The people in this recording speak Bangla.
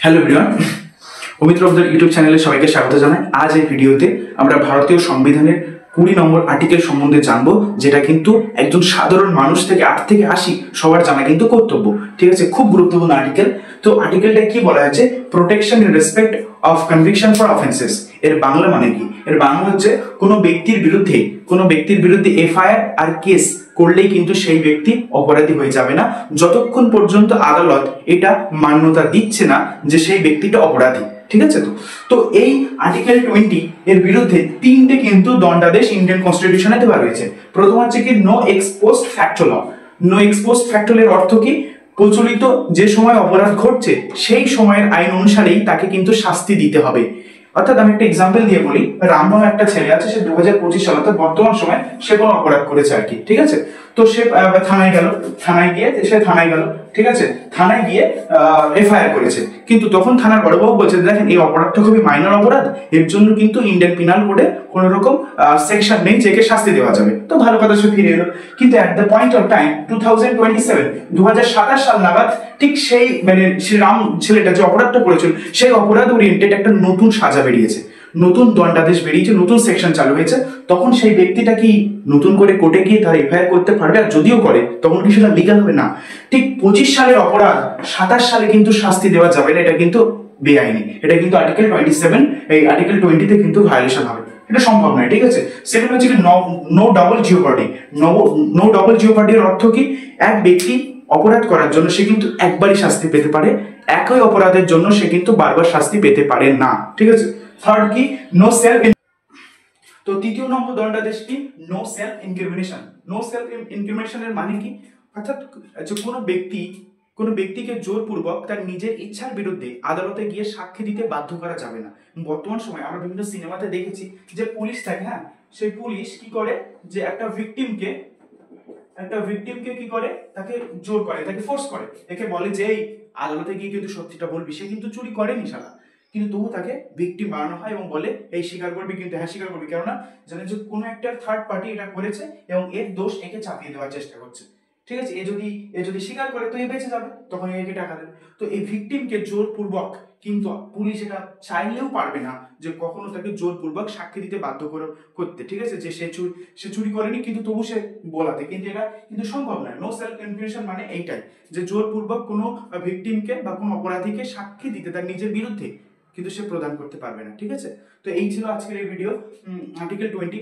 হ্যালো এভরিওয়ান, অমিত রবদের ইউটিউব চ্যানেলে সবাইকে স্বাগত জানাই। আজ এই ভিডিওতে আমরা ভারতীয় সংবিধানের 20 নম্বর আর্টিকেল সম্বন্ধে জানবো, যেটা কিন্তু একজন সাধারণ মানুষ থেকে 8 থেকে 80 সবার জানা কিন্তু কর্তব্য। ঠিক আছে, খুব গুরুত্বপূর্ণ আর্টিকেল। তো আর্টিকেলটা কি বলা হয়েছে? Protection in respect of conviction for offences. এর বাংলা মানে কি? এর বাংলা হচ্ছে কোনো ব্যক্তির বিরুদ্ধে এফআইআর আর কেস করলেই কিন্তু সেই ব্যক্তি অপরাধী হয়ে যাবে না, যতক্ষণ পর্যন্ত আদালত এটা মান্যতা দিচ্ছে না যে সেই ব্যক্তিটা অপরাধী। ঠিক আছে, তো এই আর্টিকেল 20 এর বিরুদ্ধে 3টে কিন্তু দণ্ডাদেশ ইন্ডিয়ান কনস্টিটিউশনে দেওয়া রয়েছে। প্রথম হচ্ছে কি নো এক্স পোস্ট ফ্যাক্টো ল। নো এক্স পোস্ট ফ্যাক্টো এর অর্থ কি? প্রচলিত যে সময় অপরাধ ঘটছে সেই সময়ের আইন অনুসারেই তাকে কিন্তু শাস্তি দিতে হবে। অর্থাৎ আমি একটা এক্সাম্পল দিয়ে বলি, রাম নামে একটা ছেলে আছে, সে 2025 সাল অর্থাৎ বর্তমান সময় সে কোনো অপরাধ করেছে আর কি। ঠিক আছে, তো সে থানায় গেল, ঠিক আছে, থানায় গিয়ে এফআইআর করেছে। কিন্তু তখন থানার বড়বাবু বলছে, দেখেন এই অপরাধটা খুবই মাইনর অপরাধ, এর জন্য কিন্তু ইন্ডিয়ান পিনাল কোডে কোনো রকম সেকশন নেই যেকে শাস্তি দেওয়া যাবে। তো ভালো কথা, সে ফিরে এলো। কিন্তু at the point of time 2027 সাল নাগাদ ঠিক সেই সে রাম ছেলেটা যে অপরাধটা করেছিল সেই অপরাধ ওরিয়েন্টেড একটা নতুন সাজা বেরিয়েছে, নতুন দণ্ডাদেশ বেরিয়েছে, নতুন সেকশন চালু হয়েছে। তখন সেই ব্যক্তিটা কি নতুন করে কোর্টে গিয়ে তার এফআইআর করতে পারবে? আর যদিও করে তখন কি সেটা লিগাল হবে? না। ঠিক 25 সালের অপরাধ 27 সালে কিন্তু শাস্তি দেওয়া যাবে না, এটা কিন্তু বেআইনি। এটা কিন্তু আর্টিকেল 27, এই আর্টিকেল 20 তে কিন্তু ভায়োলেশন হবে, এটা সম্ভব নয়। ঠিক আছে, সেকেন্ড হচ্ছে কি নো ডাবল জিওপার্ডি। নো ডাবল জিওপার্ডির অর্থ কি? এক ব্যক্তি অপরাধ করার জন্য সে কিন্তু একবারই শাস্তি পেতে পারে, একই অপরাধের জন্য সে কিন্তু বারবার শাস্তি পেতে পারে না। ঠিক আছে, থার্ড কি নো সেলফ। তো তৃতীয় নম্বর দণ্ডাদেশ কি? No self incrimination. No self ইনক্রিমিনেশনের মানে কি? অর্থাৎ যে কোনো ব্যক্তিকে জোরপূর্বক তার নিজের ইচ্ছার বিরুদ্ধে আদালতে গিয়ে সাক্ষী দিতে বাধ্য করা যাবে না। বর্তমান সময় আমরা বিভিন্ন সিনেমাতে দেখেছি যে পুলিশ থাকে, হ্যাঁ, সেই পুলিশ কি করে যে একটা ভিকটিমকে কি করে, তাকে জোর করে, তাকে ফোর্স করে, একে বলে যে এই আদালতে গিয়ে কিন্তু সত্যিটা বলবি। সে কিন্তু চুরি করেনি শালা, কিন্তু তবু তাকে ভিকটিম বানানো হয় এবং বলে এই স্বীকার করবি, কিন্তু হ্যাঁ স্বীকার করবি, কেননা জানে যে কোনো একটা থার্ড পার্টি এটা করেছে এবং এর দোষ একে চাপিয়ে দেওয়ার চেষ্টা করছে। ঠিক আছে, এ যদি স্বীকার করে তো এ বেঁচে যাবে, তখন একে টাকা দেবে। তো এই ভিকটিমকে জোরপূর্বক, কিন্তু পুলিশ এটা চাইলেও পারবে না যে কখনো তাকে জোরপূর্বক সাক্ষী দিতে বাধ্য করতে। ঠিক আছে, যে সে চুরি করেনি কিন্তু তবু সে বলাতে, কিন্তু এটা কিন্তু সম্ভব নয়। নো সেলফ ইনক্রিমিনেশন মানে এইটাই, যে জোরপূর্বক কোনো ভিকটিমকে বা কোনো অপরাধীকে সাক্ষী দিতে তার নিজের বিরুদ্ধে কিন্তু সে প্রদান করতে পারবে না। ঠিক আছে, তো এই ছিল আজকের এই ভিডিও, আর্টিকেল 20।